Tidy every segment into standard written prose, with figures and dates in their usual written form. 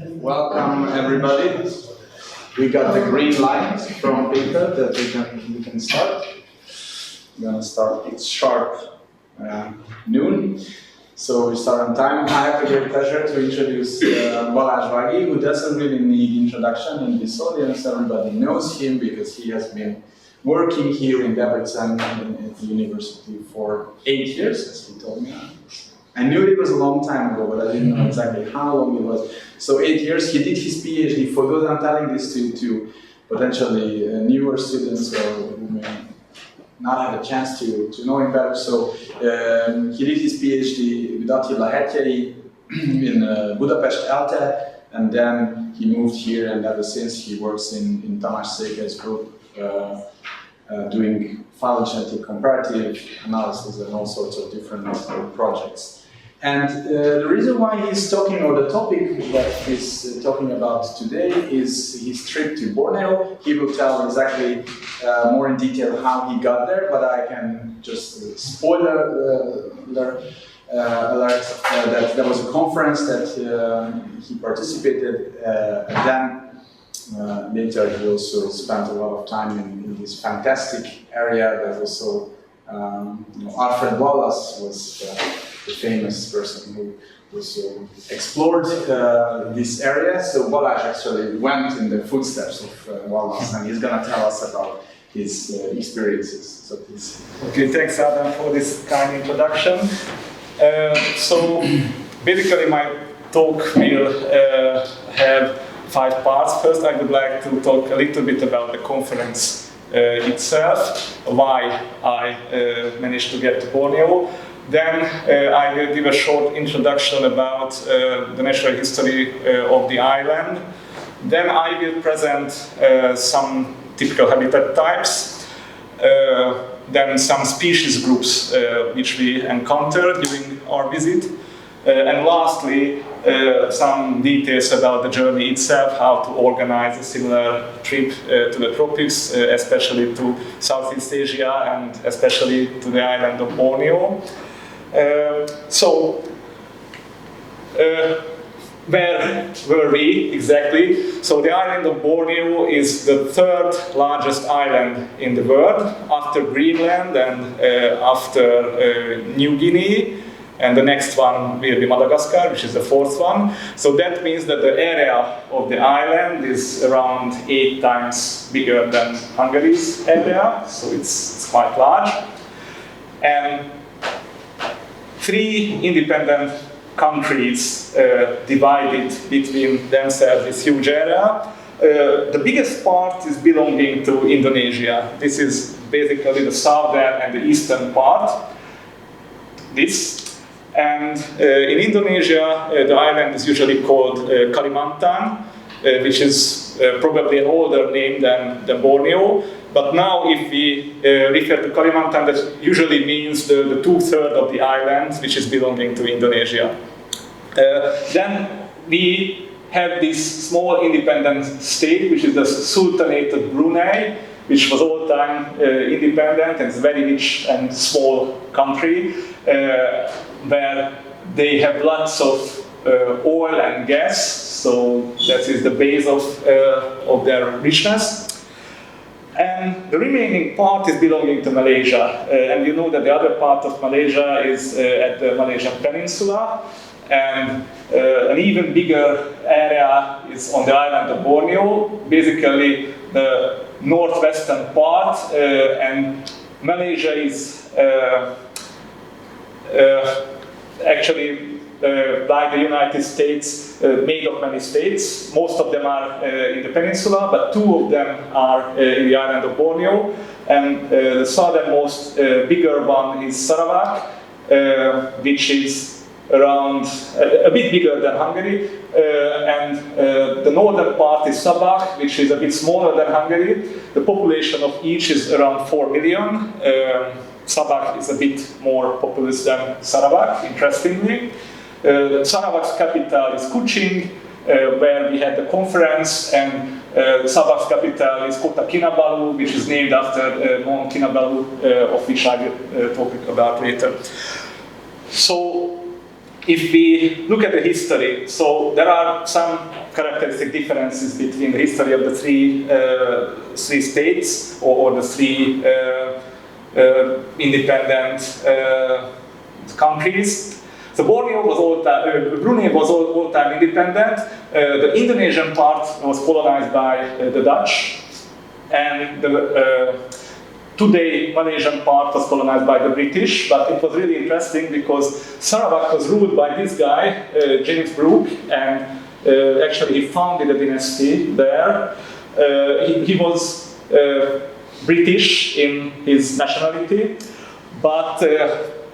Welcome everybody. We got the green light from Peter that we can start. We're gonna start. It's sharp noon, so we start on time. I have the great pleasure to introduce Balázs Vági, who doesn't really need introduction in this audience. Everybody knows him because he has been working here in Debreceni at the university for 8 years, as he told me. I knew it was a long time ago, but I didn't know exactly how long it was. So 8 years, he did his PhD. For those I'm telling this to potentially newer students or who may not have a chance to know him better. So he did his PhD with Attila Hetjei in Budapest ELTE, and then he moved here, and ever since he works in Tamás Székely's group doing phylogenetic comparative analysis and all sorts of different projects. And the reason why he's talking, or the topic that he's talking about today, is his trip to Borneo. He will tell exactly more in detail how he got there, but I can just spoiler alert that there was a conference that he participated, and then later he also spent a lot of time in this fantastic area that also, Alfred Wallace was the famous person who also explored this area. So Balázs actually went in the footsteps of Wallace, and he's going to tell us about his experiences. So please. Okay, thanks Adam for this kind introduction. So basically my talk will have 5 parts. First, I would like to talk a little bit about the conference itself, why I managed to get to Borneo. Then I will give a short introduction about the natural history of the island. Then I will present some typical habitat types, then some species groups which we encountered during our visit, and lastly some details about the journey itself, how to organize a similar trip to the tropics, especially to Southeast Asia and especially to the island of Borneo. Where were we exactly? So the island of Borneo is the 3rd largest island in the world, after Greenland and after New Guinea, and the next one will be Madagascar, which is the 4th one. So that means that the area of the island is around 8 times bigger than Hungary's area, so it's quite large. And 3 independent countries divided between themselves this huge area. The biggest part is belonging to Indonesia. This is basically the southern and the eastern part. And in Indonesia, the island is usually called Kalimantan, which is probably an older name than Borneo. But now if we refer to Kalimantan, that usually means the 2/3 of the island, which is belonging to Indonesia. Then we have this small independent state, which is the Sultanate of Brunei, which was all time independent, and it's a very rich and small country, where they have lots of oil and gas, so that is the base of their richness. And the remaining part is belonging to Malaysia, and you know that the other part of Malaysia is at the Malaysian Peninsula, and an even bigger area is on the island of Borneo, basically the northwestern part, and Malaysia is actually like the United States, made of many states. Most of them are in the peninsula, but 2 of them are in the island of Borneo. And the southernmost bigger one is Sarawak, which is around a bit bigger than Hungary. And the northern part is Sabah, which is a bit smaller than Hungary. The population of each is around 4 million. Sabah is a bit more populous than Sarawak, interestingly. Sarawak's capital is Kuching, where we had the conference, and Sabah's capital is Kota Kinabalu, which is named after Mount Kinabalu, of which I will talk about later. So if we look at the history, so there are some characteristic differences between the history of the three states or the three independent countries. So Borneo was Brunei was all time independent. The Indonesian part was colonized by the Dutch, and the today Malaysian part was colonized by the British. But it was really interesting because Sarawak was ruled by this guy, James Brooke, and actually he founded a dynasty there. He was British in his nationality, but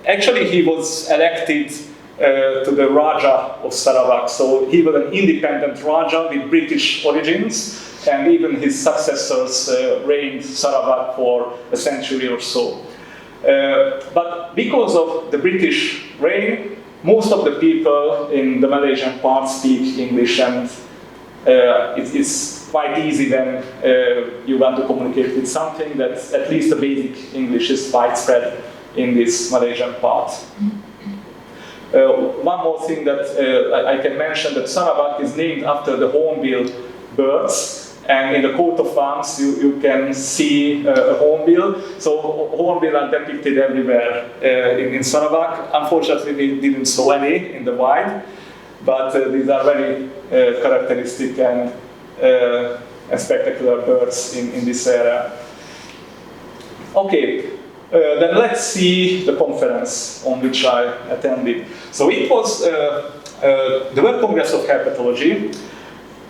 actually he was elected to the Raja of Sarawak. So he was an independent Raja with British origins, and even his successors reigned Sarawak for a century or so. But because of the British reign, most of the people in the Malaysian part speak English, and it's quite easy when you want to communicate with something that at least the basic English is widespread in this Malaysian part. One more thing that I can mention, that Sarawak is named after the hornbill birds, and in the coat of arms you can see a hornbill. So hornbill are depicted everywhere in Sarawak. Unfortunately, we didn't saw any in the wild, but these are very characteristic and spectacular birds in this area. Okay. Then let's see the conference on which I attended. So it was the World Congress of Herpetology,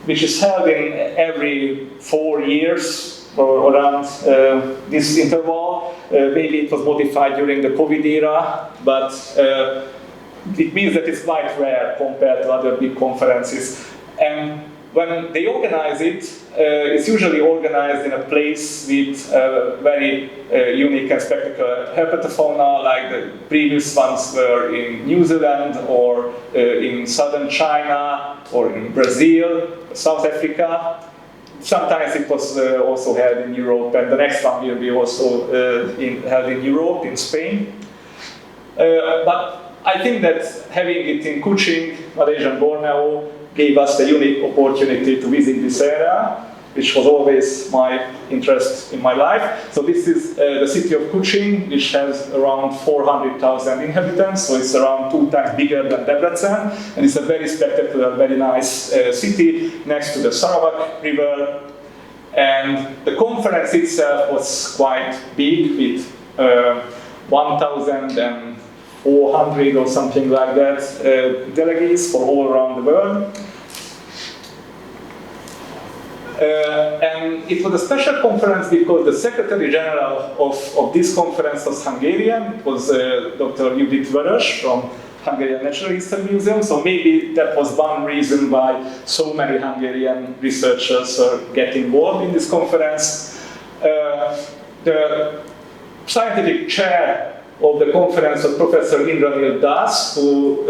which is held in every 4 years or around this interval. Maybe it was modified during the COVID era, but it means that it's quite rare compared to other big conferences. And when they organize it, it's usually organized in a place with very unique and spectacular herpetofauna, like the previous ones were in New Zealand or in southern China or in Brazil, South Africa. Sometimes it was also held in Europe, and the next one will be also held in Europe, in Spain. But I think that having it in Kuching, Malaysian Borneo, gave us the unique opportunity to visit this area, which was always my interest in my life. So this is the city of Kuching, which has around 400,000 inhabitants, so it's around 2 times bigger than Debrecen, and it's a very spectacular, very nice city next to the Sarawak River. And the conference itself was quite big, with 1,400 or something like that delegates from all around the world. And it was a special conference because the Secretary General of this conference was Hungarian. It was Dr. Judith Vörös from Hungarian Natural History Museum, so maybe that was one reason why so many Hungarian researchers get involved in this conference. The scientific chair of the conference was Professor Indranil Das, who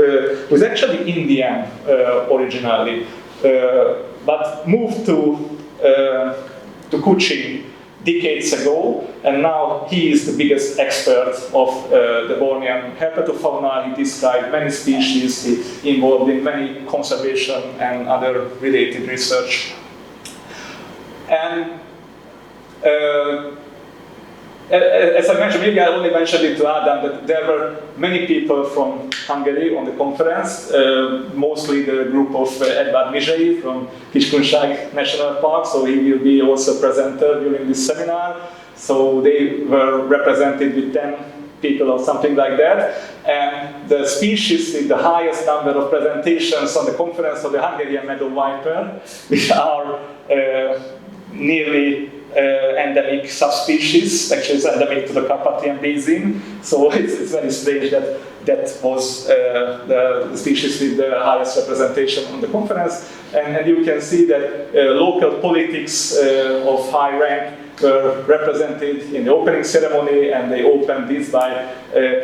was actually Indian originally, but moved to Kuching decades ago, and now he is the biggest expert of the Bornean herpetofauna. He described many species, he involved in many conservation and other related research. And as I mentioned, maybe I only mentioned it to Adam, that there were many people from Hungary on the conference, mostly the group of Edvard Mizsei from Kiskunság National Park, so he will be also a presenter during this seminar. So they were represented with 10 people or something like that. And the species with the highest number of presentations on the conference was the Hungarian meadow viper, which are nearly endemic subspecies. Actually, it's endemic to the Carpathian Basin. So it's very strange that that was the species with the highest representation on the conference. And you can see that local politics of high rank were represented in the opening ceremony, and they opened this by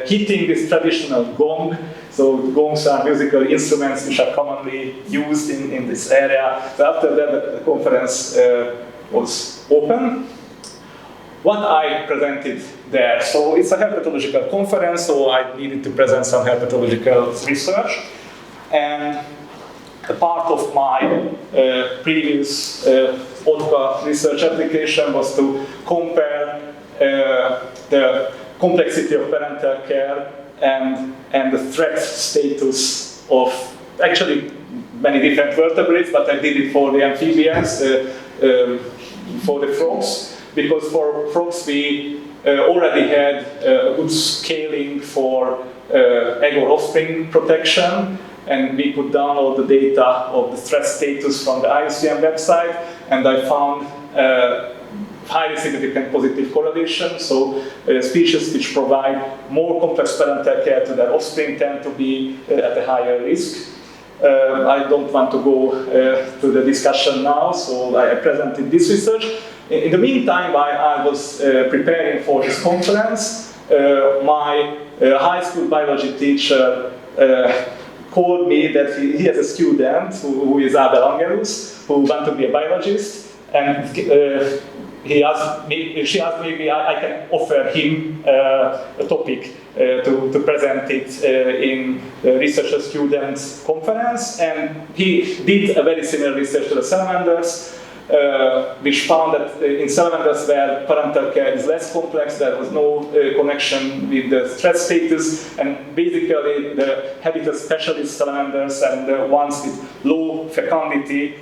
hitting this traditional gong. So gongs are musical instruments which are commonly used in this area. So after that, the conference was open. What I presented there, so it's a herpetological conference, so I needed to present some herpetological research. And a part of my previous ODCA research application was to compare the complexity of parental care and the threat status of actually many different vertebrates, but I did it for the amphibians, for the frogs, because for frogs we already had a good scaling for egg or offspring protection, and we could download the data of the threat status from the IUCN website, and I found highly significant positive correlation. So species which provide more complex parental care to their offspring tend to be at a higher risk. I don't want to go to the discussion now, so I presented this research. In the meantime, I was preparing for this conference. My high school biology teacher called me that he has a student who is Abel Angelus, who wants to be a biologist, and she asked me if I can offer him a topic to present it in the researcher students conference, and he did a very similar research to the salamanders, which found that in salamanders where parental care is less complex, there was no connection with the threat status, and basically the habitat specialist salamanders and the ones with low fecundity,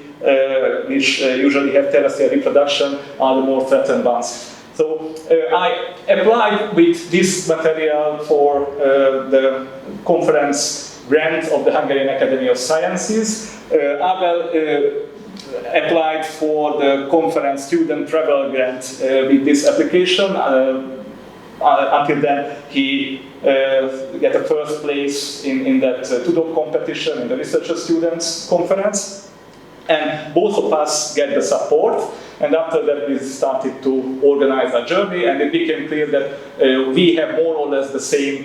which usually have terrestrial reproduction, are the more threatened ones. So I applied with this material for the conference grant of the Hungarian Academy of Sciences. Abel applied for the conference student travel grant with this application. Until then, he got a first place in that two-dog competition in the researcher students conference. And both of us get the support, and after that we started to organize a journey, and it became clear that we have more or less the same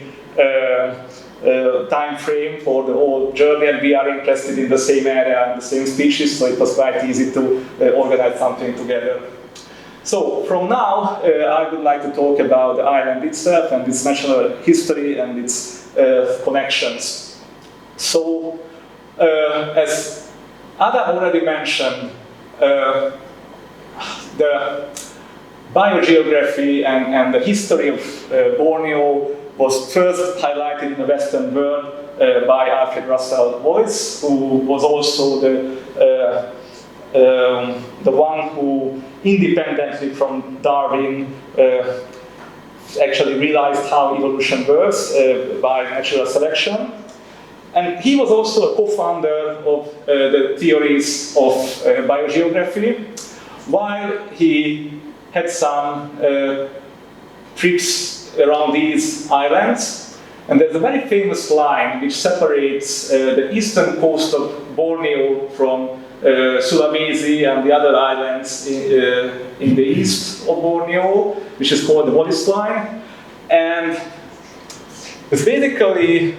time frame for the whole journey, and we are interested in the same area and the same species, so it was quite easy to organize something together. So from now, I would like to talk about the island itself and its natural history and its connections. So, as Adam already mentioned, the biogeography and the history of Borneo was first highlighted in the Western world by Alfred Russel Wallace, who was also the one who, independently from Darwin, actually realized how evolution works by natural selection. And he was also a co-founder of the theories of biogeography, while he had some trips around these islands. And there's a very famous line which separates the eastern coast of Borneo from Sulawesi and the other islands in the east of Borneo, which is called the Wallace Line. And it's basically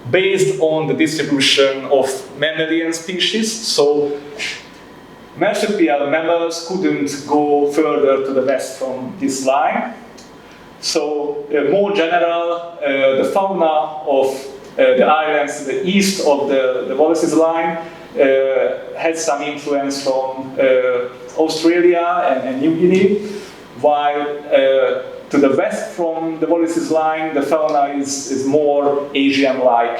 based on the distribution of mammalian species. So marsupial mammals couldn't go further to the west from this line. So more general, the fauna of the islands to the east of the Wallace's Line had some influence from Australia and New Guinea, while to the west from the Wallace's Line, the fauna is more Asian-like.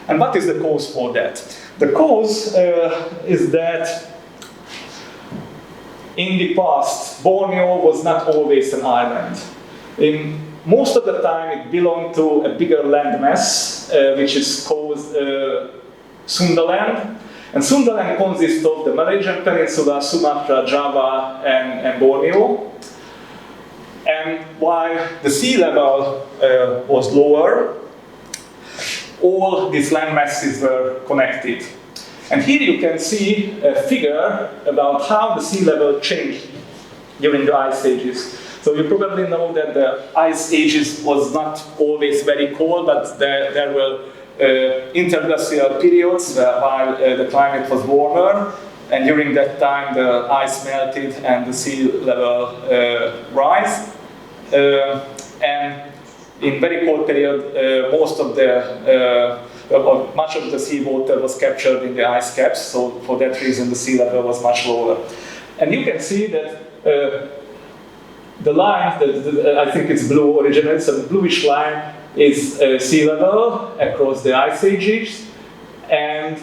And what is the cause for that? The cause is that in the past, Borneo was not always an island. In most of the time, it belonged to a bigger landmass, which is called Sundaland. And Sundaland consists of the Malaysian Peninsula, Sumatra, Java, and Borneo. And while the sea level was lower, all these land masses were connected. And here you can see a figure about how the sea level changed during the ice ages. So you probably know that the ice ages was not always very cold, but there were interglacial periods while the climate was warmer. And during that time, the ice melted and the sea level rise. And in very cold period, most of the much of the seawater was captured in the ice caps, so for that reason the sea level was much lower. And you can see that the line, I think it's blue originally, so the bluish line is sea level across the ice ages, and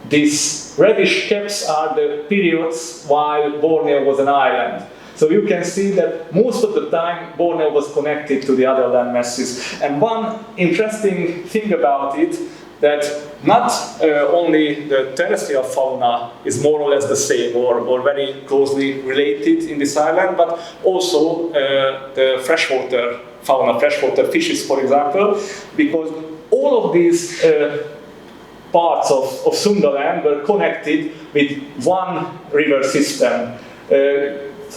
these reddish caps are the periods while Borneo was an island. So you can see that most of the time Borneo was connected to the other land masses. And one interesting thing about it, that not only the terrestrial fauna is more or less the same or very closely related in this island, but also the freshwater fauna, freshwater fishes, for example, because all of these parts of Sundaland were connected with one river system.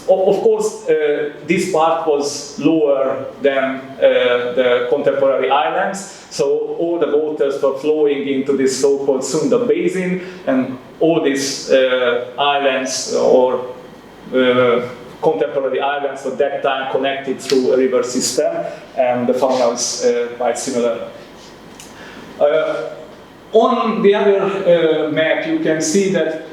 Of course, this part was lower than the contemporary islands, so all the waters were flowing into this so-called Sunda Basin, and all these islands or contemporary islands at that time connected through a river system, and the fauna was quite similar. On the other map, you can see that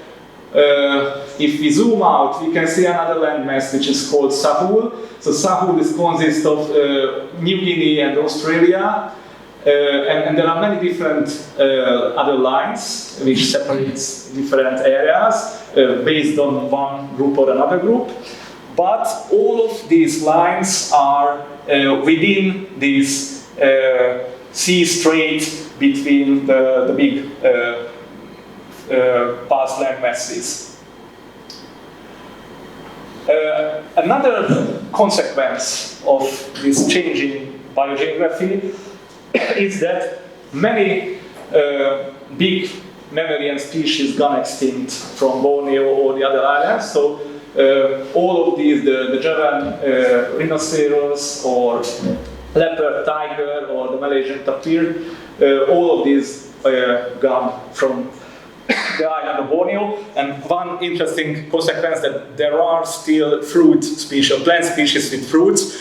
if we zoom out, we can see another landmass which is called Sahul. So Sahul consists of New Guinea and Australia, and there are many different other lines which separates different areas based on one group or another group. But all of these lines are within this sea strait between the big past land masses. Another consequence of this changing biogeography is that many big mammalian species gone extinct from Borneo or the other islands. So all of these, the Javan rhinoceros or leopard tiger or the Malaysian tapir, all of these gone from the island of Borneo. And one interesting consequence that there are still fruit species, plant species with fruits,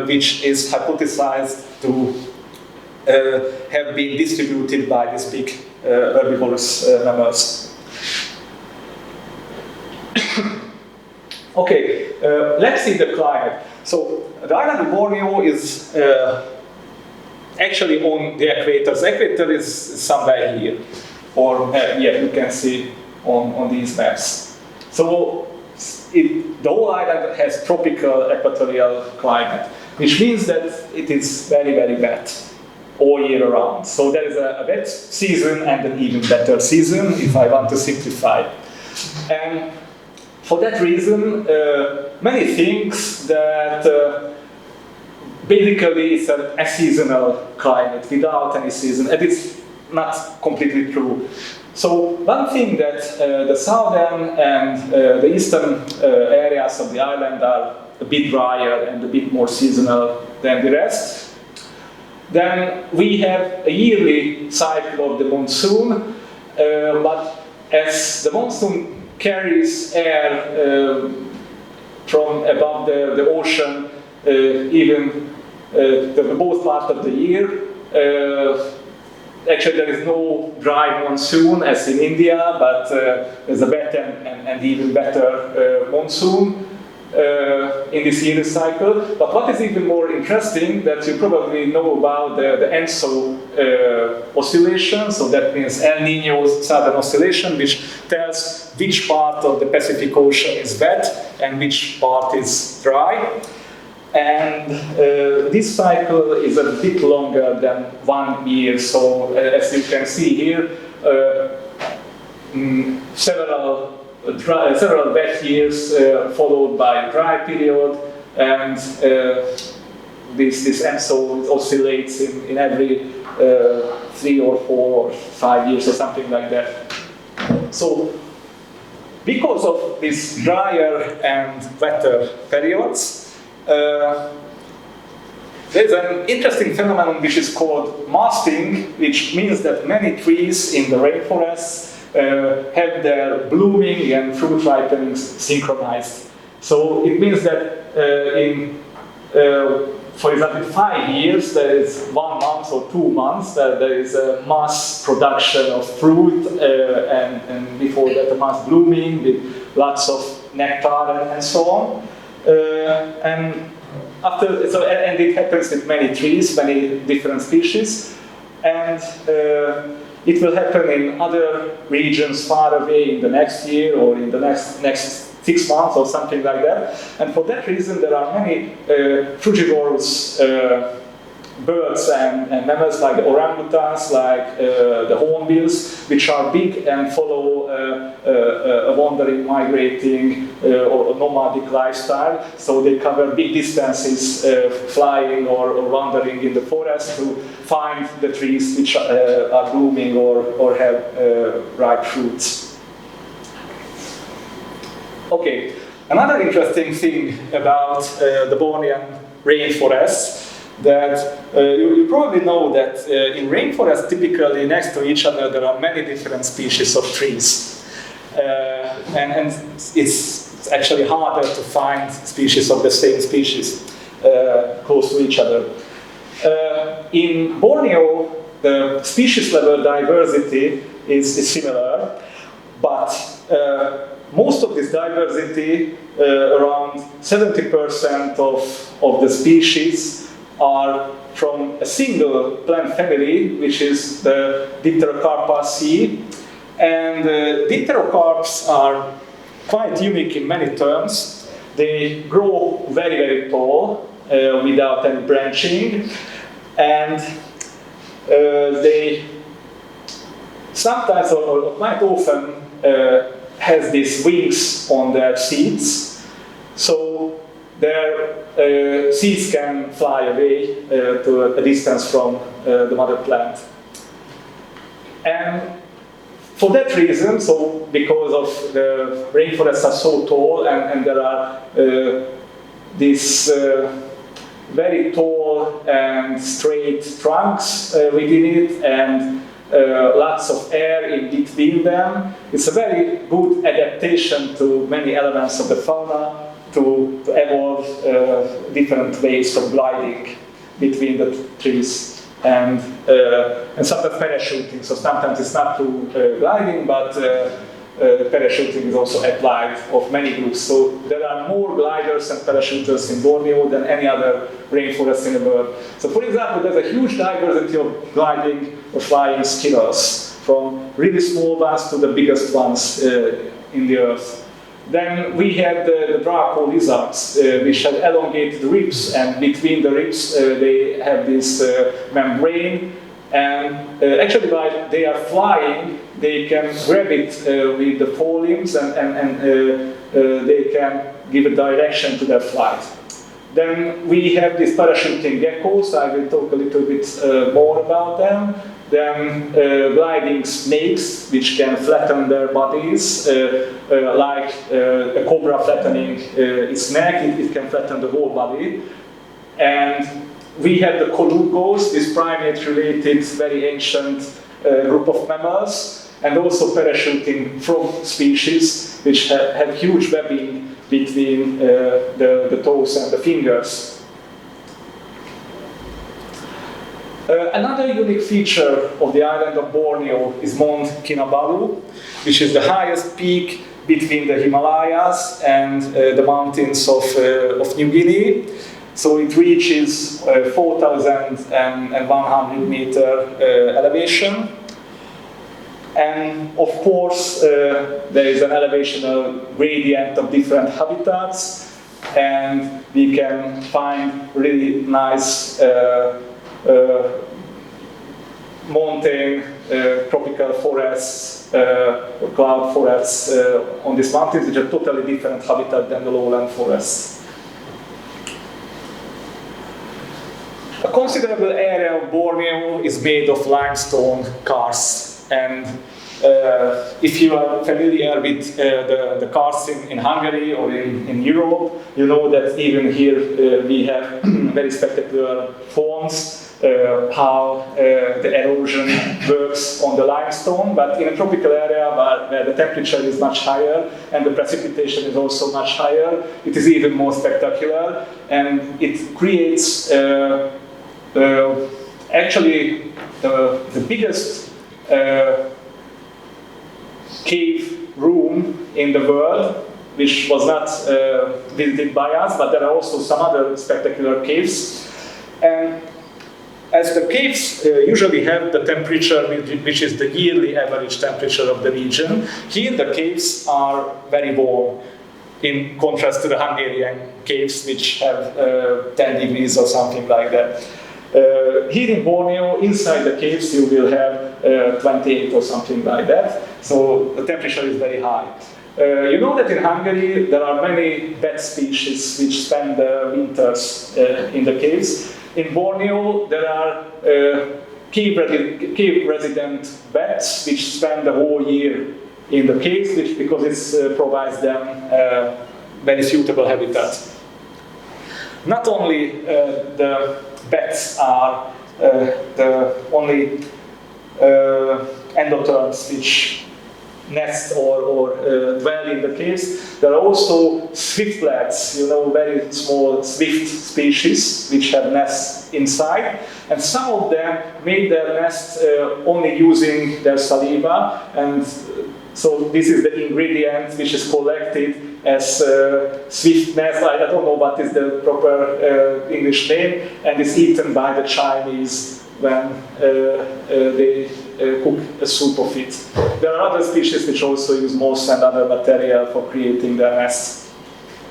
which is hypothesized to have been distributed by these big herbivorous mammals. Okay, let's see the climate. So the island of Borneo is actually on the equator. The equator is somewhere here, or yeah, you can see on these maps. So the whole island has tropical equatorial climate, which means that it is very, very wet all year round. So there is a wet season and an even better season, if I want to simplify. And for that reason, many think that basically it's a seasonal climate without any season, and it's not completely true. So one thing that the southern and the eastern areas of the island are a bit drier and a bit more seasonal than the rest. Then we have a yearly cycle of the monsoon, but as the monsoon carries air from above the ocean, even both parts of the year. Actually, there is no dry monsoon as in India, but there's a wet and even better monsoon in this yearly cycle. But what is even more interesting, that you probably know about the ENSO oscillation, so that means El Niño's southern oscillation, which tells which part of the Pacific Ocean is wet and which part is dry. And this cycle is a bit longer than 1 year, so as you can see here, several wet years followed by a dry period, and this ENSO oscillates in every 3 or 4 or 5 years or something like that. So because of these drier and wetter periods, there's an interesting phenomenon which is called masting, which means that many trees in the rainforests have their blooming and fruit ripening synchronized. So it means that in for example, 5 years, there is 1 month or 2 months that there is a mass production of fruit, and before that, a mass blooming with lots of nectar and so on. And it happens with many trees, many different species, and it will happen in other regions far away in the next year or in the next 6 months or something like that. And for that reason, there are many frugivorous birds and mammals like the orangutans, like the hornbills, which are big and follow a wandering, migrating or nomadic lifestyle. So they cover big distances flying or wandering in the forest to find the trees which are blooming or have ripe fruits. Okay, another interesting thing about the Bornean rainforests, that you probably know that in rainforests, typically next to each other, there are many different species of trees. And it's actually harder to find species of the same species close to each other. In Borneo, the species level diversity is similar, but most of this diversity, around 70% of the species, are from a single plant family, which is the Dipterocarpaceae. And Dipterocarps are quite unique in many terms. They grow very, very tall without any branching, and they sometimes or quite often has these wings on their seeds, so their seeds can fly away to a distance from the mother plant. And for that reason, so because of the rainforests are so tall and there are these very tall and straight trunks within it, and lots of air in between them, it's a very good adaptation to many elements of the fauna to evolve different ways of gliding between the trees and sometimes parachuting. So sometimes it's not through gliding, but parachuting is also applied of many groups. So there are more gliders and parachuters in Borneo than any other rainforest in the world. So for example, there's a huge diversity of gliding or flying squirrels, from really small ones to the biggest ones in the earth. Then we had the Draco lizards, which have elongated ribs, and between the ribs they have this membrane. And actually, while they are flying, they can grab it with the forelimbs, and they can give a direction to their flight. Then we have these parachuting geckos. I will talk a little bit more about them. Then gliding snakes, which can flatten their bodies, like a cobra flattening its neck, it can flatten the whole body. And we have the colugos, this primate-related, very ancient group of mammals, and also parachuting frog species, which have huge webbing between the toes and the fingers. Another unique feature of the island of Borneo is Mount Kinabalu, which is the highest peak between the Himalayas and the mountains of New Guinea. So it reaches 4,100 meter elevation. And of course, there is an elevational gradient of different habitats, and we can find really nice mountain tropical forests or cloud forests on these mountains, which are totally different habitat than the lowland forests. A considerable area of Borneo is made of limestone karsts, and if you are familiar with the karsts in Hungary or in Europe, you know that even here we have very spectacular forms how the erosion works on the limestone, but in a tropical area where the temperature is much higher and the precipitation is also much higher, it is even more spectacular, and it creates actually the biggest cave room in the world, which was not visited by us, but there are also some other spectacular caves. And as the caves usually have the temperature which is the yearly average temperature of the region, here the caves are very warm, in contrast to the Hungarian caves which have 10 degrees or something like that. Here in Borneo, inside the caves, you will have 28 or something like that, so the temperature is very high. You know that in Hungary there are many bat species which spend their winters in the caves. In Borneo there are cave resident bats which spend the whole year in the caves, because it provides them very suitable habitat. Not only the bats are the only endotherms which nest or dwell in the caves. There are also swiftlets, very small swift species which have nests inside, and some of them make their nests only using their saliva, and so this is the ingredient which is collected as swift nest. I don't know what is the proper English name, and is eaten by the Chinese when they cook a soup of it. There are other species which also use moss and other material for creating their nests.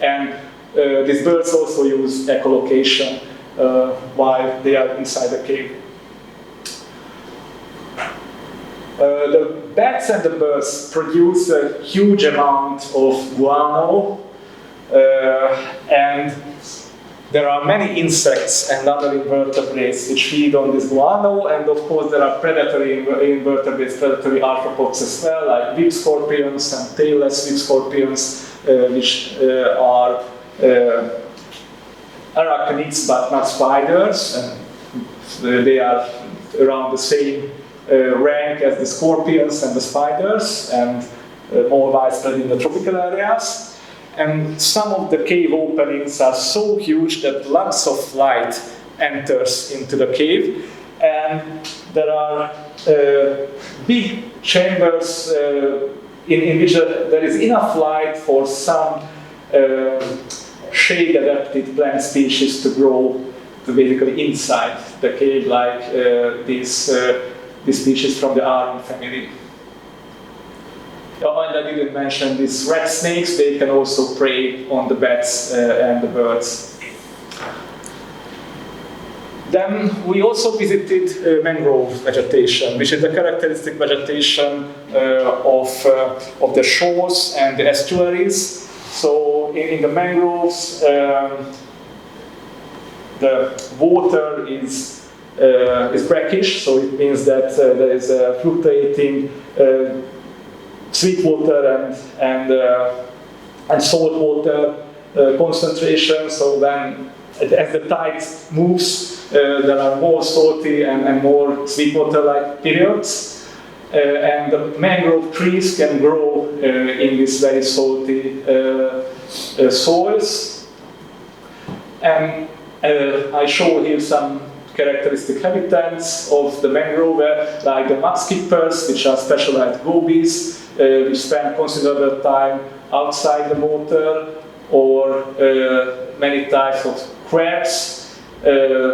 And these birds also use echolocation while they are inside the cave. The bats and the birds produce a huge amount of guano, and there are many insects and other invertebrates which feed on this guano, and of course there are predatory invertebrates, predatory arthropods as well, like whip scorpions and tailless whip scorpions, which are arachnids but not spiders, and they are around the same rank as the scorpions and the spiders, and more widespread in the tropical areas. And some of the cave openings are so huge that lots of light enters into the cave, and there are big chambers in which there is enough light for some shade-adapted plant species to grow basically inside the cave, like these species from the arum family. And I didn't mention these rat snakes, they can also prey on the bats and the birds. Then we also visited mangrove vegetation, which is the characteristic vegetation of the shores and the estuaries. So in the mangroves, the water is brackish, so it means that there is a fluctuating sweet water and salt water concentration. So when as the tide moves, there are more salty and more sweet water-like periods, and the mangrove trees can grow in these very salty soils. And I show here some characteristic habitats of the mangrove, like the mudskippers, which are specialized gobies, which spend considerable time outside the water, or many types of crabs.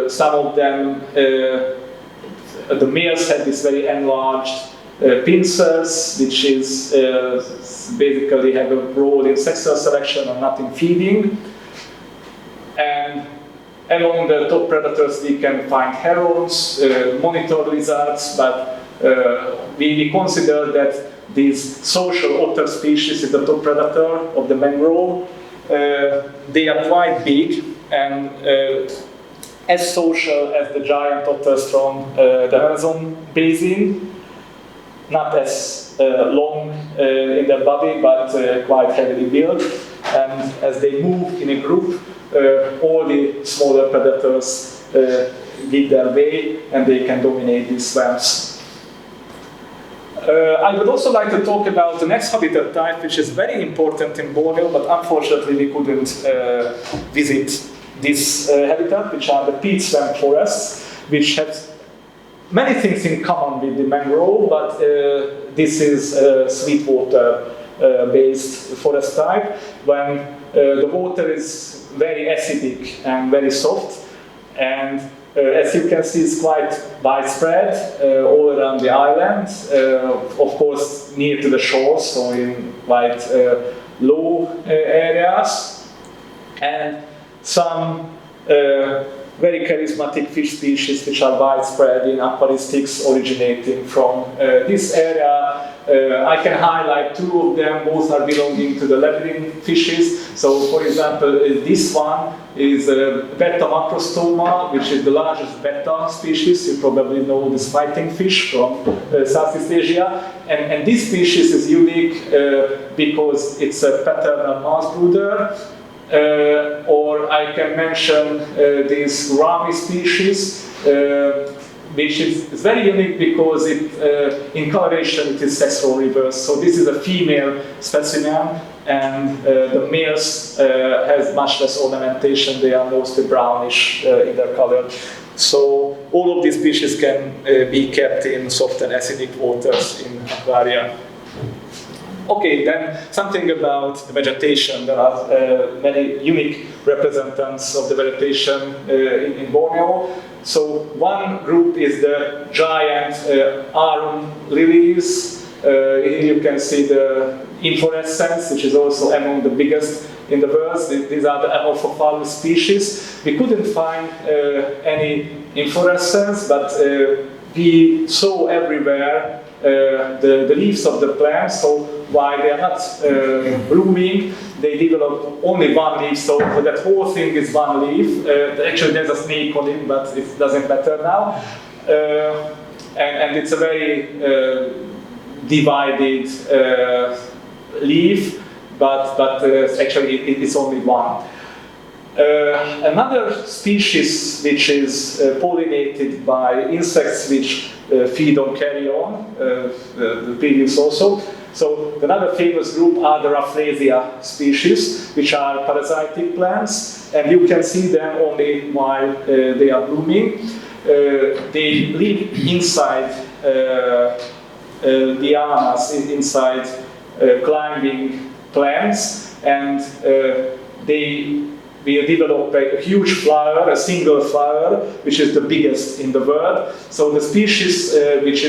Some of them, the males have this very enlarged pincers, which is basically have a role in sexual selection and not in feeding. And among the top predators we can find herons, monitor lizards, but we consider that this social otter species is the top predator of the mangrove. They are quite big and as social as the giant otters from the Amazon basin, not as long in their body, but quite heavily built. And as they move in a group, all the smaller predators get their way and they can dominate these swamps. I would also like to talk about the next habitat type, which is very important in Borneo, but unfortunately we couldn't visit this habitat, which are the peat swamp forests, which have many things in common with the mangrove, but this is a sweetwater-based forest type, when the water is very acidic and very soft, and as you can see, it's quite widespread all around the island, of course near to the shore, so in quite low areas, and some very charismatic fish species which are widespread in aquaristics originating from this area. I can highlight two of them, both are belonging to the labyrinth fishes. So for example, this one is Betta macrostoma, which is the largest betta species. You probably know this fighting fish from Southeast Asia. And this species is unique because it's a paternal mass brooder. Or I can mention this Rami species, which is very unique because in coloration it is sexual reverse. So this is a female specimen, and the males has much less ornamentation. They are mostly brownish in their color. So all of these species can be kept in soft and acidic waters in aquaria. Okay, then something about the vegetation. There are many unique representatives of the vegetation in Borneo. So one group is the giant arum lilies. Here you can see the inflorescence, which is also among the biggest in the world. These are the Amorphophallus species. We couldn't find any inflorescence, but we saw everywhere the leaves of the plant. So while they are not blooming, they develop only one leaf. So that whole thing is one leaf. Actually, there's a snake on it, but it doesn't matter now. And it's a very divided leaf, but actually it's only one. Another species which is pollinated by insects which feed on carrion, the previous also. So another famous group are the Rafflesia species, which are parasitic plants, and you can see them only while they are blooming. They live inside lianas, inside climbing plants, and they will develop a huge flower, a single flower, which is the biggest in the world. So the species which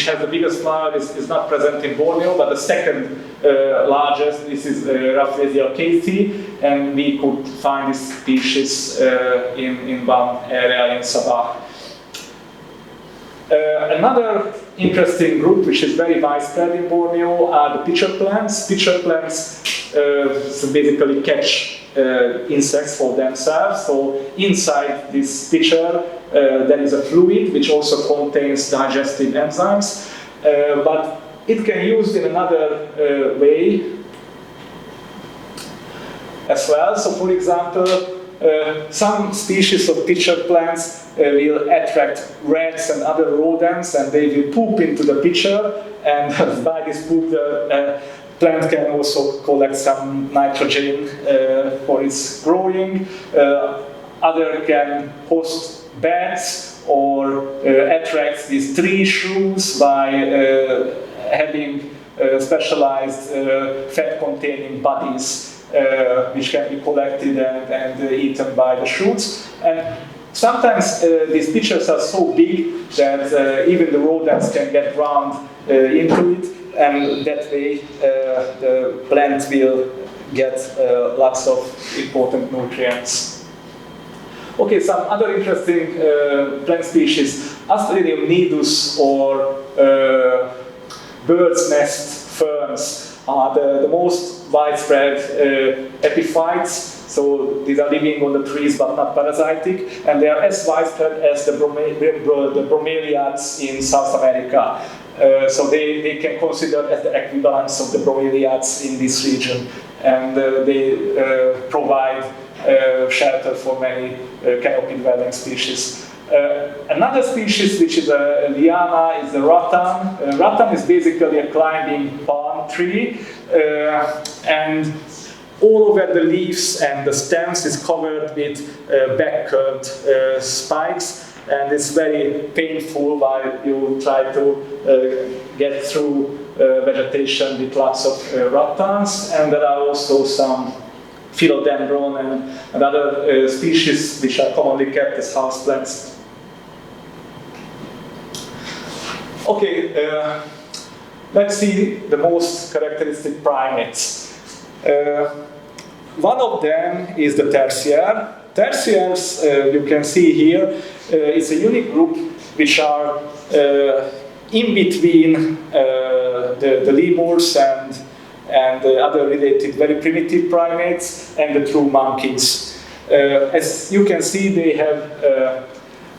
has the biggest flower is not present in Borneo, but the second largest, this is Rafflesia casei, and we could find this species in one area in Sabah. Another interesting group, which is very widespread in Borneo, are the pitcher plants. Pitcher plants so basically catch insects for themselves. So inside this pitcher there is a fluid which also contains digestive enzymes, but it can be used in another way as well. So for example, some species of pitcher plants will attract rats and other rodents, and they will poop into the pitcher, and by this poop the plant can also collect some nitrogen for its growing. Other can host bats or attract these tree shrews by having specialized fat-containing bodies which can be collected and eaten by the shoots. And sometimes these pitchers are so big that even the rodents can get round into it, and that way the plant will get lots of important nutrients. Okay, some other interesting plant species, Asteridium nidus, or bird's nest ferns, are the most widespread epiphytes. So these are living on the trees but not parasitic, and they are as widespread as the bromeliads in South America. So they can consider as the equivalents of the bromeliads in this region, and they provide shelter for many canopy-dwelling species. Another species which is a liana is the rattan. Rattan is basically a climbing palm tree, and all over the leaves and the stems is covered with back-curved spikes, and it's very painful while you try to get through vegetation with lots of rattans. And there are also some philodendron and other species which are commonly kept as houseplants. Okay, let's see the most characteristic primates. One of them is the tarsier. Tarsiers, you can see here, is a unique group which are in between the lemurs and other related very primitive primates and the true monkeys. As you can see, they have a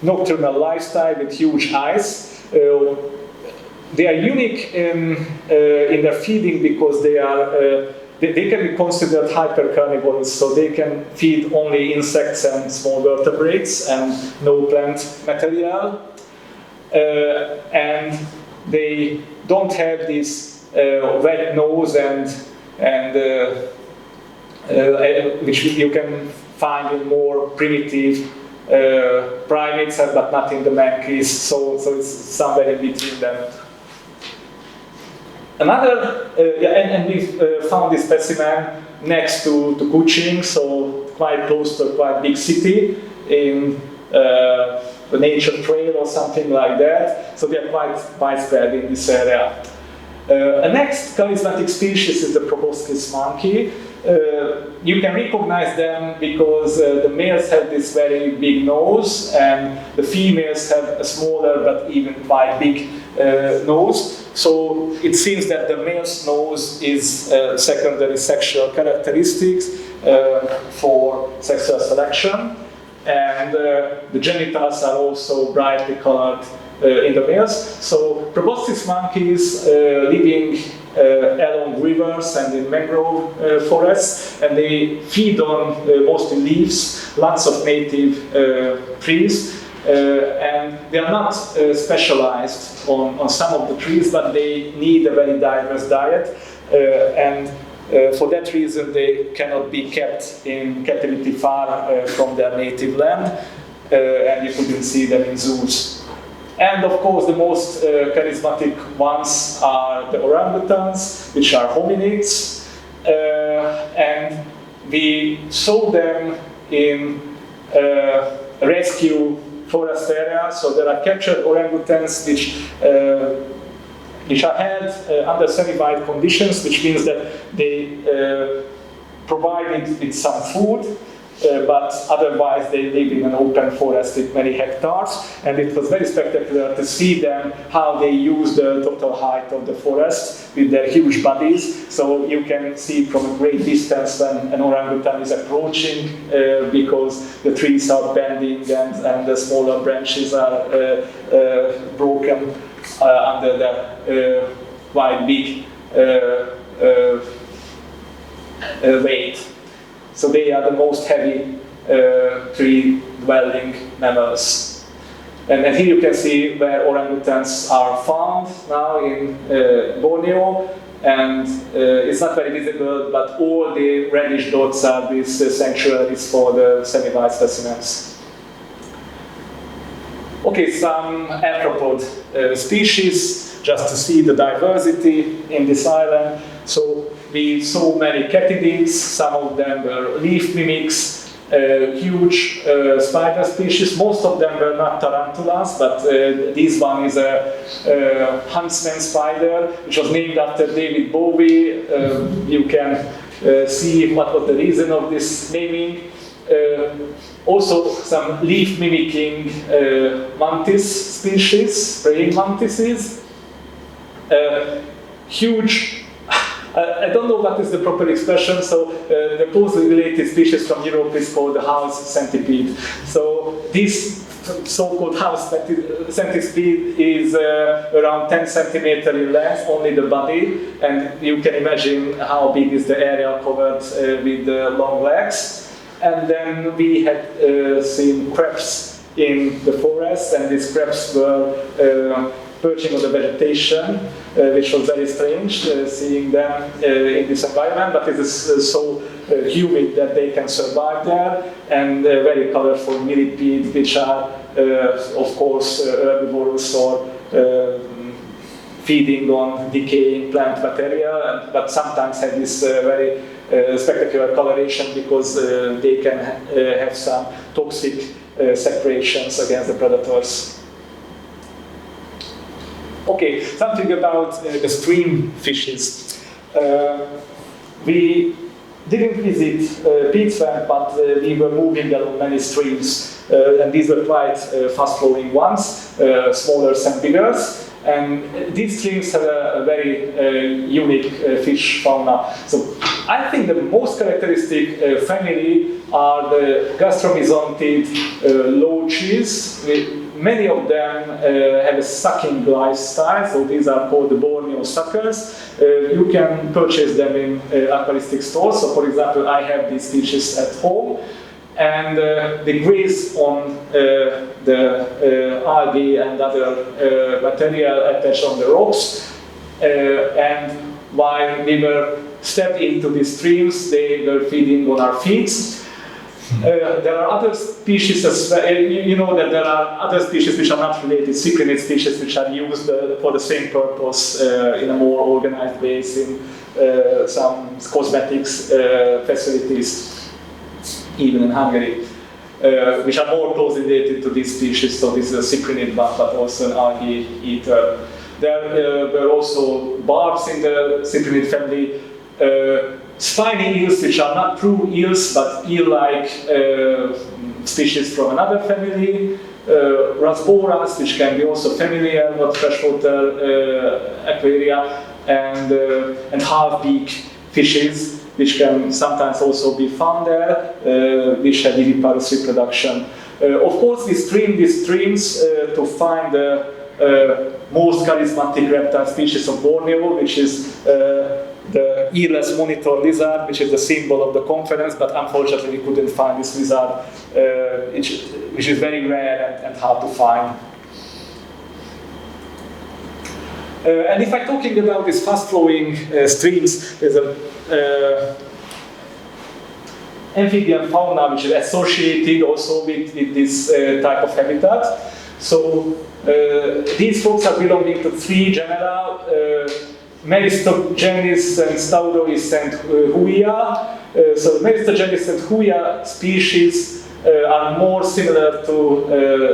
nocturnal lifestyle with huge eyes. They are unique in their feeding because they can be considered hypercarnivores, so they can feed only insects and small vertebrates and no plant material. And they don't have this wet nose which you can find in more primitive primates, but not in the monkeys, so it's somewhere in between them. Another, and we found this specimen next to Kuching, so quite close to a quite big city in the nature trail or something like that. So they are quite widespread in this area. The next charismatic species is the proboscis monkey. You can recognize them because the males have this very big nose and the females have a smaller but even quite big nose. So it seems that the male's nose is secondary sexual characteristics for sexual selection, and the genitals are also brightly colored in the males. So proboscis monkeys living along rivers and in mangrove forests, and they feed on mostly leaves, lots of native trees, and they are not specialized on some of the trees, but they need a very diverse diet, and for that reason they cannot be kept in captivity far from their native land, and you couldn't see them in zoos. And of course, the most charismatic ones are the orangutans, which are hominids, and we saw them in rescue forest areas. So there are captured orangutans which are held under semi-wild conditions, which means that they provided with some food, but otherwise they live in an open forest with many hectares, and it was very spectacular to see them, how they use the total height of the forest with their huge bodies. So you can see from a great distance when an orangutan is approaching, because the trees are bending and the smaller branches are broken under the quite big weight. So they are the most heavy tree-dwelling mammals. And here you can see where orangutans are found now in Borneo, and it's not very visible, but all the reddish dots are these sanctuaries for the semi-wild specimens. Okay, some arthropod species, just to see the diversity in this island. So we saw many catidids, some of them were leaf mimics, huge spider species. Most of them were not tarantulas, but this one is a huntsman spider, which was named after David Bowie. You can see what was the reason of this naming. Also some leaf mimicking mantis species, praying mantises. Huge, I don't know what is the proper expression, so the closely related species from Europe is called the house centipede. So this so-called house centipede is around 10 centimeters in length, only the body, and you can imagine how big is the area covered with the long legs. And then we had seen crabs in the forest, and these crabs were perching on the vegetation, which was very strange, seeing them in this environment, but it is so humid that they can survive there, and very colorful millipede, which are, of course, herbivorous or feeding on decaying plant material, but sometimes have this very spectacular coloration because they can have some toxic separations against the predators. Okay, something about the stream fishes. We didn't visit Peatswamp, but we were moving along many streams, and these were quite fast-flowing ones, smaller and bigger. And these streams have a very unique fish fauna. So I think the most characteristic family are the gastromesontid loaches. Many of them have a sucking lifestyle, so these are called the Borneo suckers. You can purchase them in aquaristic stores. So, for example, I have these species at home, and they graze on the algae and other material attached on the rocks. And while we were stepped into these streams, they were feeding on our feet. There are other species as well. You know that there are other species which are not related, cyprinid species, which are used for the same purpose in a more organized ways in some cosmetics facilities, even in Hungary, which are more closely related to these species. So this is a cyprinid one, but also an algae eater. There were also barbs in the cyprinid family. Spiny eels, which are not true eels, but eel-like species from another family. Rasboras, which can be also familiar with freshwater aquaria, and half-beak fishes, which can sometimes also be found there, which have viviparous reproduction. Of course, we stream these streams to find the most charismatic reptile species of Borneo, which is the earless monitor lizard, which is the symbol of the conference, but unfortunately we couldn't find this lizard, which is very rare and hard to find. And if I'm talking about these fast-flowing streams, there's an amphibian fauna which is associated also with this type of habitat. So these frogs are belonging to three genera, Meristogenis and Staurois and Huia. So Meristogenis and Huia species are more similar to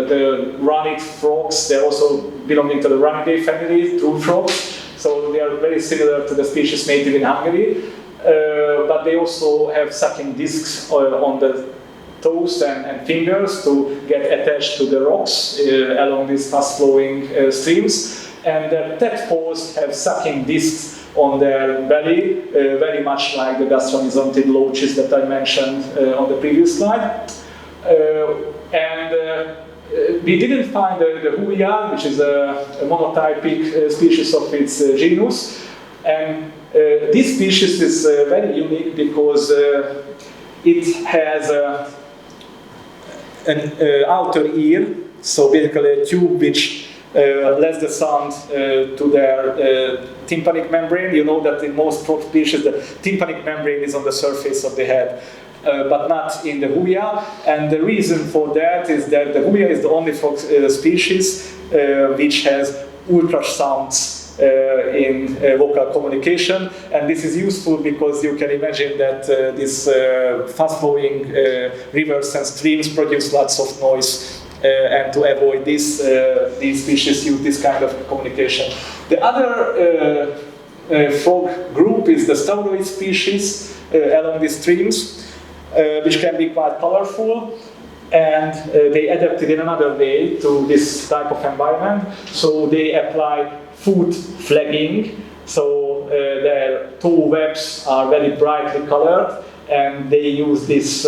the ranid frogs. They're also belonging to the Ranidae family, true frogs. So they are very similar to the species native in Hungary. But they also have sucking discs on the toes and fingers to get attached to the rocks along these fast-flowing streams. And their tadpoles have sucking discs on their belly, very much like the gastromesontid loaches that I mentioned on the previous slide. We didn't find the Huia, which is a monotypic species of its genus. And this species is very unique because it has an outer ear, so basically a tube which lets the sound to their tympanic membrane. You know that in most frog species the tympanic membrane is on the surface of the head, but not in the Huia. And the reason for that is that the Huia is the only frog species which has ultrasounds in vocal communication, and this is useful because you can imagine that these fast-flowing rivers and streams produce lots of noise. And to avoid this, these species use this kind of communication. The other frog group is the Stauroid species along these streams, which can be quite colorful, and they adapted in another way to this type of environment. So they apply food flagging, so their toe webs are very brightly colored, and they use this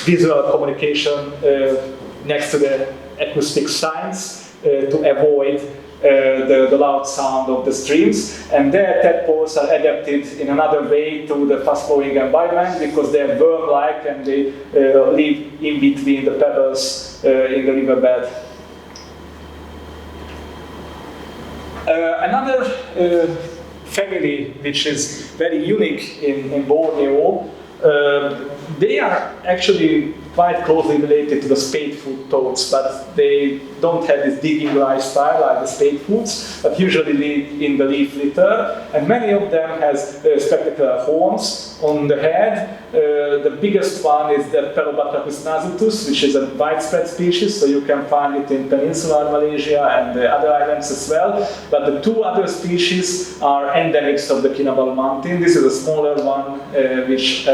visual communication next to the acoustic signs to avoid the loud sound of the streams. And their tadpoles are adapted in another way to the fast-flowing environment because they're worm-like and they live in between the pebbles in the riverbed. Another family which is very unique in Borneo, they are actually quite closely related to the spadefoot toads, but they don't have this digging lifestyle like the spadefoots, but usually live in the leaf litter. And many of them has spectacular horns on the head. The biggest one is the Pelobactrachus nasutus, which is a widespread species, so you can find it in peninsular Malaysia and the other islands as well. But the two other species are endemics of the Kinabalu mountain. This is a smaller one, which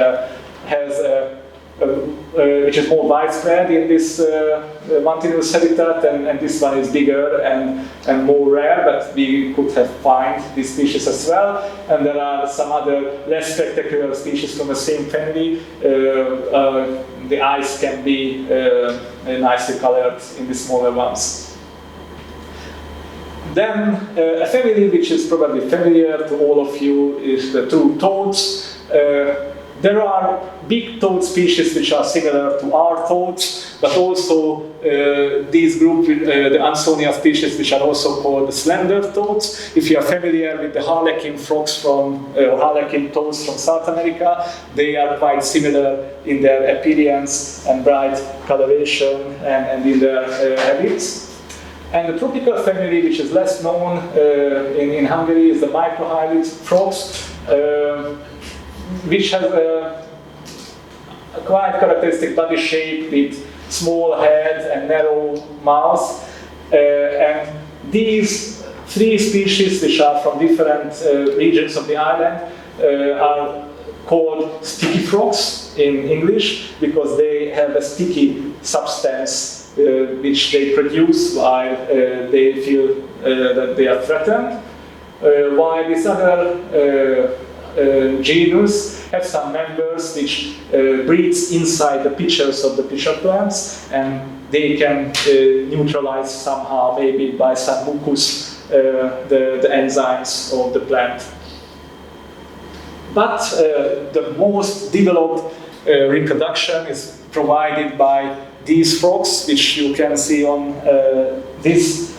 which is more widespread in this mountainous habitat, and this one is bigger and more rare, but we could have found this species as well. And there are some other less spectacular species from the same family. The eyes can be nicely colored in the smaller ones. Then a family which is probably familiar to all of you is the true toads. There are big toad species which are similar to our toads, but also these group, the Ansonia species, which are also called the slender toads. If you are familiar with the harlequin frogs or harlequin toads from South America, they are quite similar in their appearance and bright coloration and in their habits. And the tropical family, which is less known in Hungary, is the microhylid frogs, which has a quite characteristic body shape with small head and narrow mouth. And these three species, which are from different regions of the island, are called sticky frogs in English because they have a sticky substance which they produce while they feel that they are threatened. While this other genus have some members which breeds inside the pitchers of the pitcher plants, and they can neutralize somehow, maybe by some mucus, the enzymes of the plant. But the most developed reproduction is provided by these frogs, which you can see on this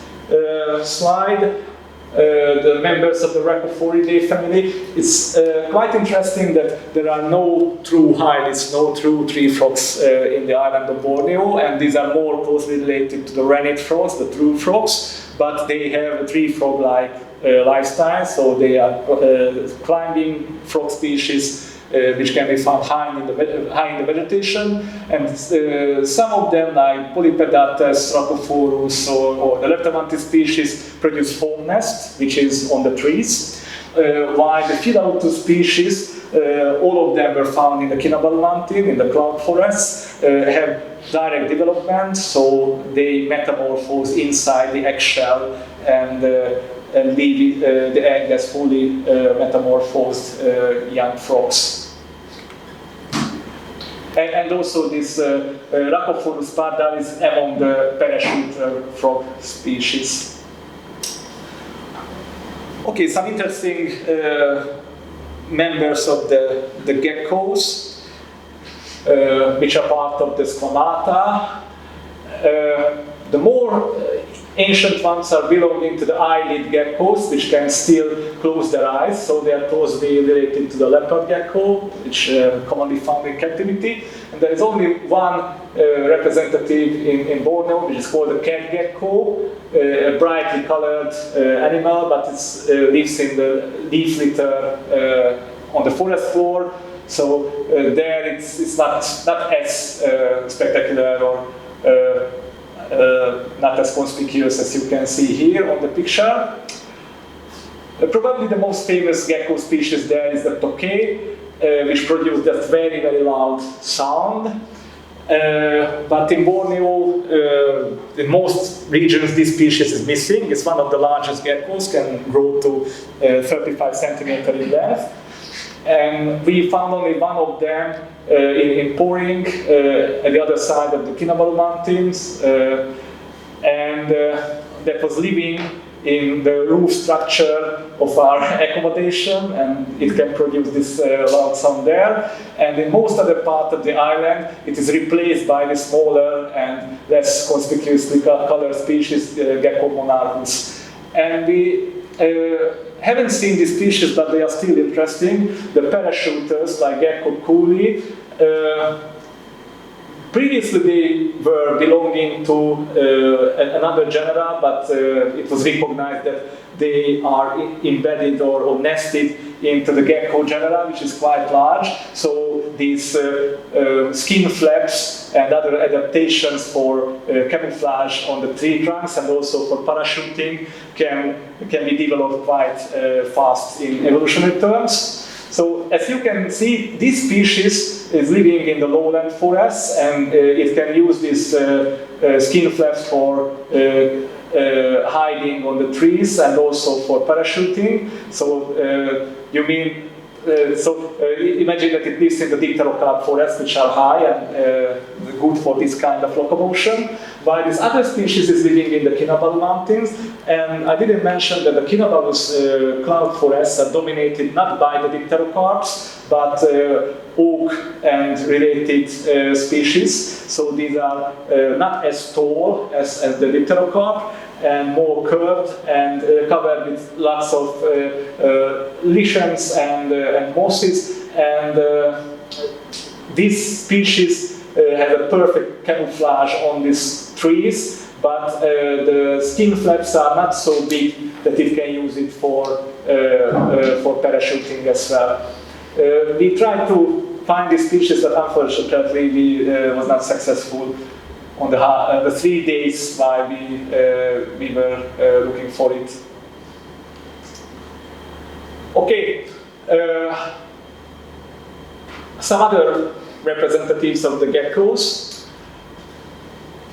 slide. The members of the Rhacophoridae family. It's quite interesting that there are no true hylids, no true tree frogs in the island of Borneo, and these are more closely related to the rennet frogs, the true frogs, but they have a tree frog-like lifestyle, so they are climbing frog species which can be found high in the vegetation, and some of them, like Polypedates, Rhacophorus, or the Leptomantis species, produce foam nest, which is on the trees, while the Philautus species, all of them were found in the Kinabalu mountain, in the cloud forests, have direct development, so they metamorphose inside the eggshell and leave the egg as fully metamorphosed young frogs. And also this Rhacophorus pardal is among the parachuter frog species. Okay, some interesting members of the geckos, which are part of the Squamata. The more ancient ones are belonging to the eyelid geckos, which can still close their eyes, so they are closely related to the leopard gecko, which commonly found in captivity. And there is only one representative in Borneo, which is called the cat gecko, a brightly colored animal, but it lives in the leaf litter on the forest floor. So there it's not as spectacular or not as conspicuous as you can see here on the picture. Probably the most famous gecko species there is the tokay, which produces that very, very loud sound. But in Borneo, in most regions, this species is missing. It's one of the largest geckos, can grow to 35 centimeters in length. And we found only one of them in Poring, at the other side of the Kinabalu mountains, and that was living in the roof structure of our accommodation, and it can produce this loud sound there. And in most other part of the island, it is replaced by the smaller and less conspicuously colored species, Gecko monarchus. And we haven't seen these species, but they are still interesting. The parachuters, like Gecko cooley, previously they were belonging to another genera, but it was recognized that they are embedded or nested into the gecko genera, which is quite large. So these skin flaps and other adaptations for camouflage on the tree trunks and also for parachuting can be developed quite fast in evolutionary terms. So as you can see, this species is living in the lowland forests, and it can use these skin flaps for hiding on the trees and also for parachuting. So imagine that it lives in the dipterocarp forests, which are high and good for this kind of locomotion, while this other species is living in the Kinabalu mountains. And I didn't mention that the Kinabalu's cloud forests are dominated not by the dipterocarps, but oak and related species. So these are not as tall as the dipterocarp, and more curved and covered with lots of lichens and mosses. And these species have a perfect camouflage on these trees, but the skin flaps are not so big that it can use it for parachuting as well. We tried to find these species, but unfortunately we was not successful on the 3 days while we were looking for it. Okay, some other representatives of the geckos.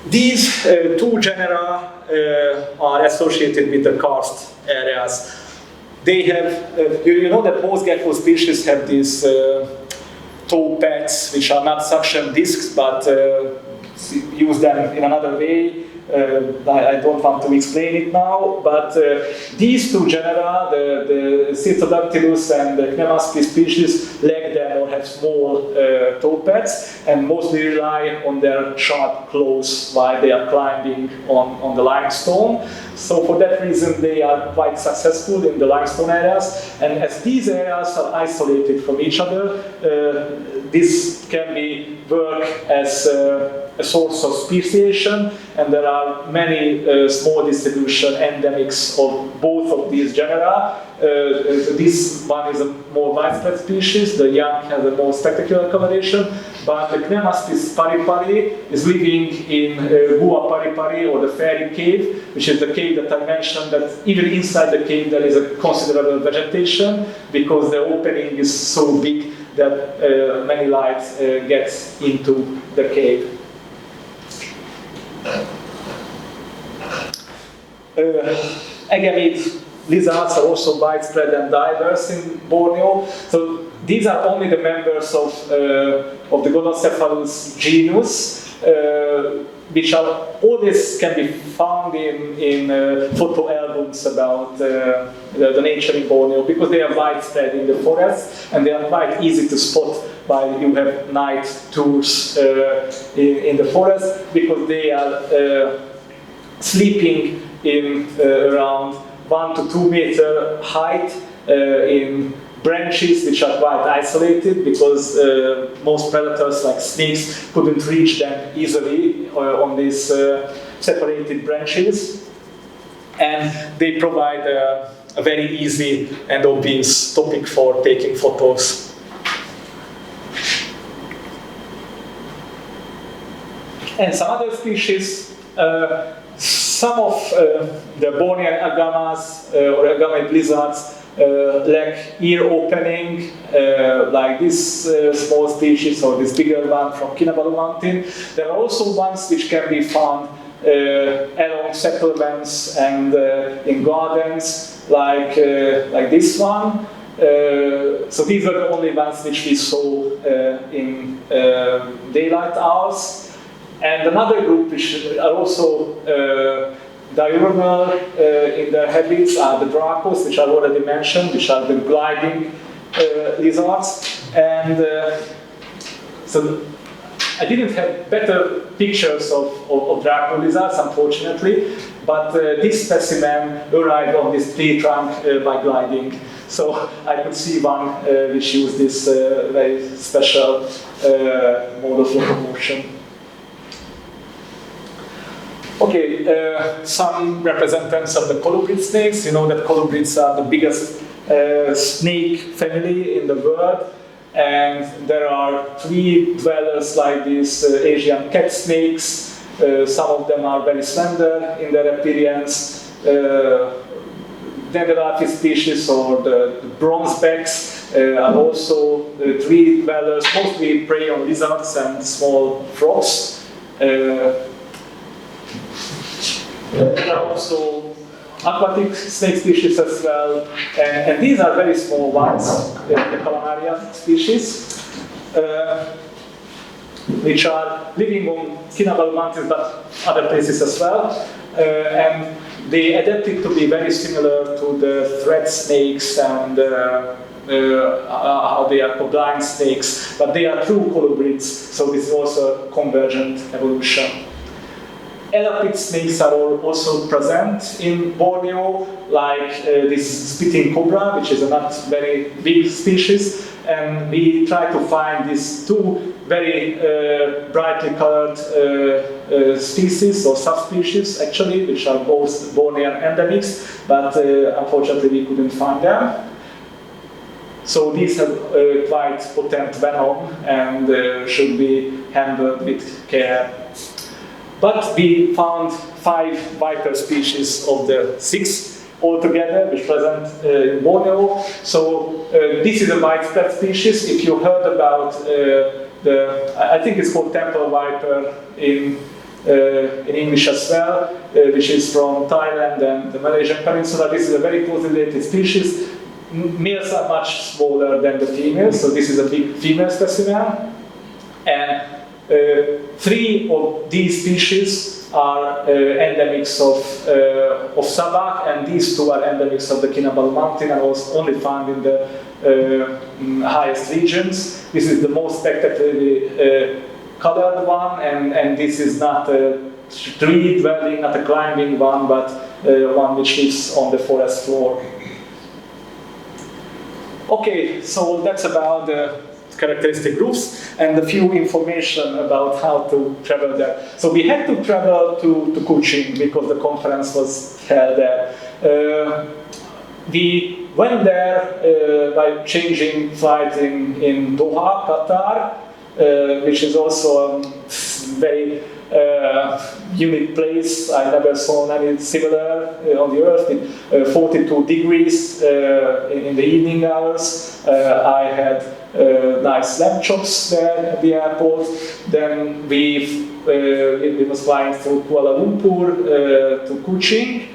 These two genera are associated with the karst areas. They have, you know that most gecko species have these toe pads, which are not suction discs, but use them in another way. I don't want to explain it now, but these two genera, the Cirtodactylus and the Cnemaspis species, lack them or have small toe pads and mostly rely on their sharp claws while they are climbing on the limestone. So for that reason they are quite successful in the limestone areas, and as these areas are isolated from each other, this can work as a source of speciation, and there are many small distribution endemics of both of these genera. This one is a more widespread species, the young has a more spectacular coloration, but the Cnemaspis paripari is living in Gua paripari, or the fairy cave, which is the cave that I mentioned, that even inside the cave there is a considerable vegetation, because the opening is so big that many light gets into the cave. Agamid lizards are also widespread and diverse in Borneo. So these are only the members of the Gonocephalus genus, which are always can be found in photo albums about the nature in Borneo, because they are widespread in the forests and they are quite easy to spot while you have night tours in the forest, because they are sleeping in around 1 to 2 meter height in branches which are quite isolated, because most predators like snakes couldn't reach them easily on these separated branches, and they provide a very easy and obvious topic for taking photos. And some other species, some of the Bornean agamas or agamid lizards lack ear opening, like this small species or this bigger one from Kinabalu mountain. There are also ones which can be found along settlements and in gardens, like this one. So these are the only ones which we saw in daylight hours. And another group which are also diurnal in their habits are the dracos, which I've already mentioned, which are the gliding lizards. And so I didn't have better pictures of draco lizards, unfortunately, but this specimen arrived on this tree trunk by gliding. So I could see one which used this very special mode of locomotion. Okay, some representatives of the colubrid snakes. You know that colubrids are the biggest snake family in the world. And there are 3 dwellers like these Asian cat snakes. Some of them are very slender in their appearance. Dendrolatid species or the bronzebacks are also 3 dwellers, mostly prey on lizards and small frogs. There are also aquatic snake species as well, and these are very small ones, the Calamaria species, which are living on Kinabalu Mountains but other places as well, and they adapted to be very similar to the thread snakes and how they are called blind snakes, but they are true colubrids, so this is also a convergent evolution. Elapid snakes are also present in Borneo, like this spitting cobra, which is a not very big species, and we try to find these 2 very brightly colored species or subspecies actually, which are both Bornean endemics, but unfortunately we couldn't find them. So these have quite potent venom and should be handled with care. But we found 5 viper species of the 6 altogether, which present in Borneo. So this is a widespread species. If you heard about I think it's called temple viper in English as well, which is from Thailand and the Malaysian peninsula. This is a very closely related species. Males are much smaller than the females, so this is a big female specimen. And 3 of these species are endemics of Sabah, and these 2 are endemics of the Kinabalu mountain and was only found in the highest regions. This is the most spectacularly colored one, and this is not a tree dwelling, not a climbing one, but one which lives on the forest floor. Okay, so that's about the characteristic groups and a few information about how to travel there. So we had to travel to Kuching because the conference was held there. We went there by changing flight in Doha, Qatar, which is also a very unique place. I never saw any similar on the earth. In 42 degrees in the evening hours. I had nice lamb chops there at the airport. Then we was flying through Kuala Lumpur to Kuching.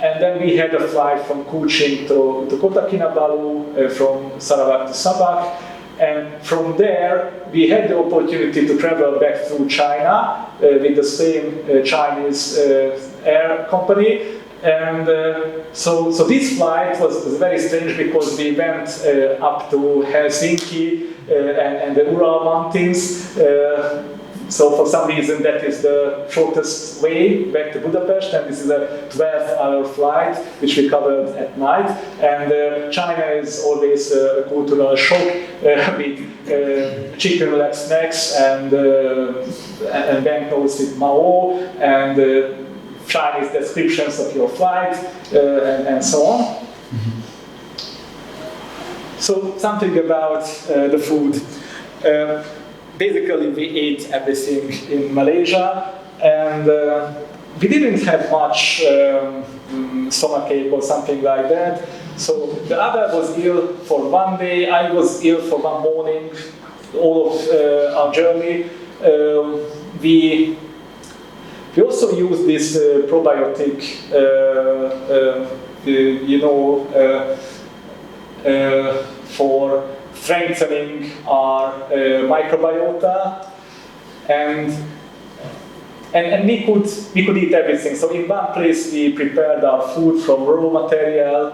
And then we had a flight from Kuching to Kota Kinabalu, from Sarawak to Sabah. And from there, we had the opportunity to travel back through China with the same Chinese air company. And so this flight was very strange because we went up to Helsinki and the Ural Mountains. So for some reason that is the shortest way back to Budapest, and this is a 12-hour flight which we covered at night. And China is always a cultural shock with chicken leg snacks and banknotes with Mao and Chinese descriptions of your flight and so on. Mm-hmm. So something about the food. Basically, we ate everything in Malaysia, and we didn't have much stomachache or something like that. So the other was ill for one day, I was ill for one morning, all of our journey. We also used this probiotic, for strengthening our microbiota, and And we could eat everything. So in one place we prepared our food from raw material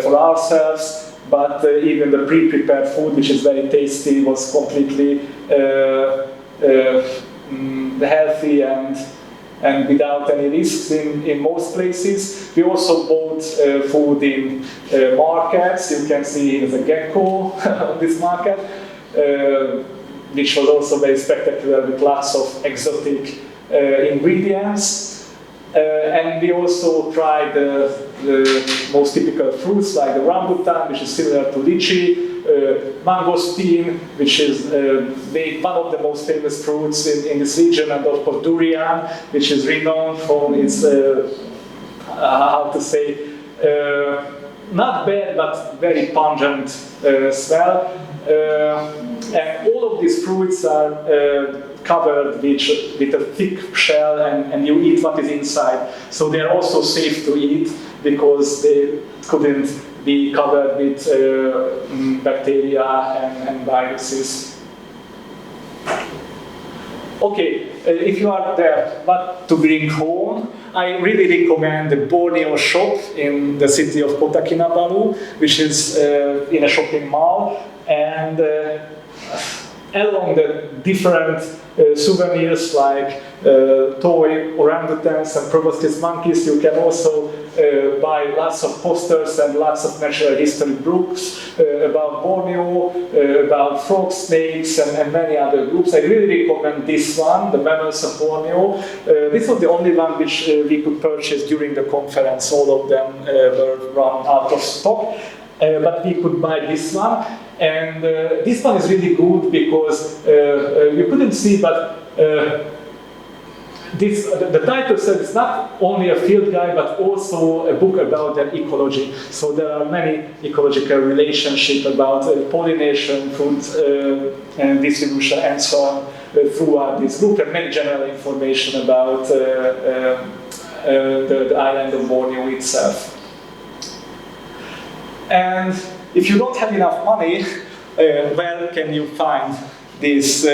for ourselves, but even the pre-prepared food, which is very tasty, was completely healthy and without any risks in most places. We also bought food in markets. You can see the gecko on this market, which was also very spectacular with lots of exotic ingredients. And we also tried the most typical fruits like the rambutan, which is similar to lychee, mangosteen, which is one of the most famous fruits in this region, and of course durian, which is renowned for its, how to say, not bad but very pungent smell. And all of these fruits are covered with a thick shell, and you eat what is inside. So they are also safe to eat because they couldn't be covered with bacteria and viruses. Okay, if you are there, what to bring home, I really recommend the Borneo shop in the city of Kota Kinabalu, which is in a shopping mall, and along the different souvenirs like toy orangutans and proboscis monkeys, you can also buy lots of posters and lots of natural history books about Borneo, about frog snakes and many other groups. I really recommend this one, the Mammals of Borneo. This was the only one which we could purchase during the conference. All of them were run out of stock, but we could buy this one. And this one is really good because you couldn't see, but the title says it's not only a field guide, but also a book about their ecology. So there are many ecological relationships about pollination, food and distribution, and so on throughout this book, and many general information about the island of Borneo itself. And if you don't have enough money, where can you find this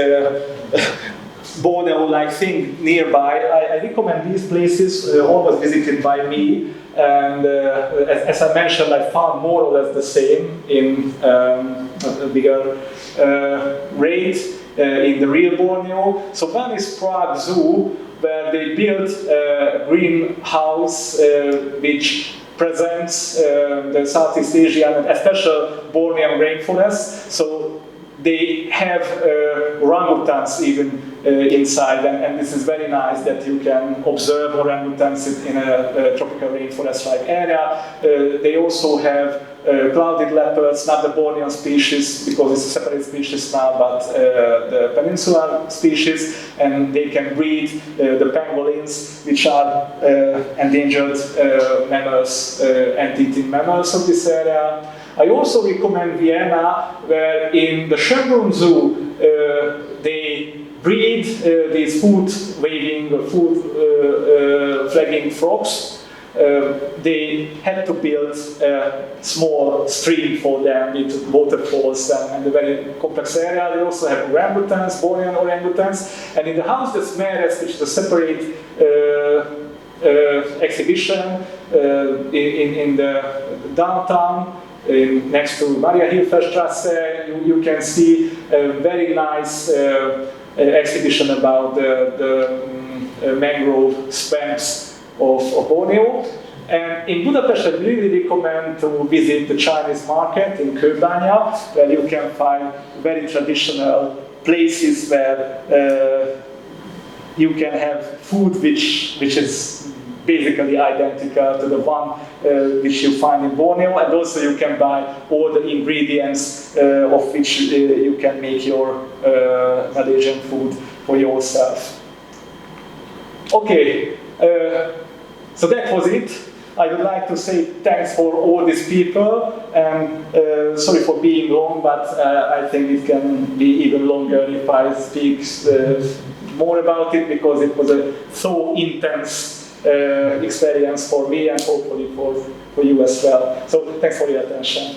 Borneo-like thing nearby? I recommend these places, always visited by me, and as I mentioned, I found more or less the same in a bigger rate in the real Borneo. So one is Prague Zoo, where they built a greenhouse which presents the Southeast Asian and especially Bornean rainforest. So they have orangutans even inside, and this is very nice that you can observe orangutans in a tropical rainforest-like area. They also have clouded leopards, not the Bornean species because it's a separate species now, but the peninsular species, and they can breed the pangolins, which are endangered mammals, ant-eating mammals of this area. I also recommend Vienna, where in the Schönbrunn Zoo they breed these food-waving or food-flagging frogs. They had to build a small stream for them with waterfalls and a very complex area. They also have orangutans, Bornean orangutans, and in the Haus des Meeres, which is a separate exhibition in the downtown, next to Maria Hilferstrasse, you can see a very nice exhibition about the mangrove swamps of Borneo. And in Budapest, I really recommend to visit the Chinese market in Kőbánya, where you can find very traditional places where you can have food which is basically identical to the one which you find in Borneo, and also you can buy all the ingredients of which you can make your Malaysian food for yourself. Okay, so that was it. I would like to say thanks for all these people, and sorry for being long, but I think it can be even longer if I speak more about it, because it was a so intense experience for me and hopefully for you as well. So thanks for your attention.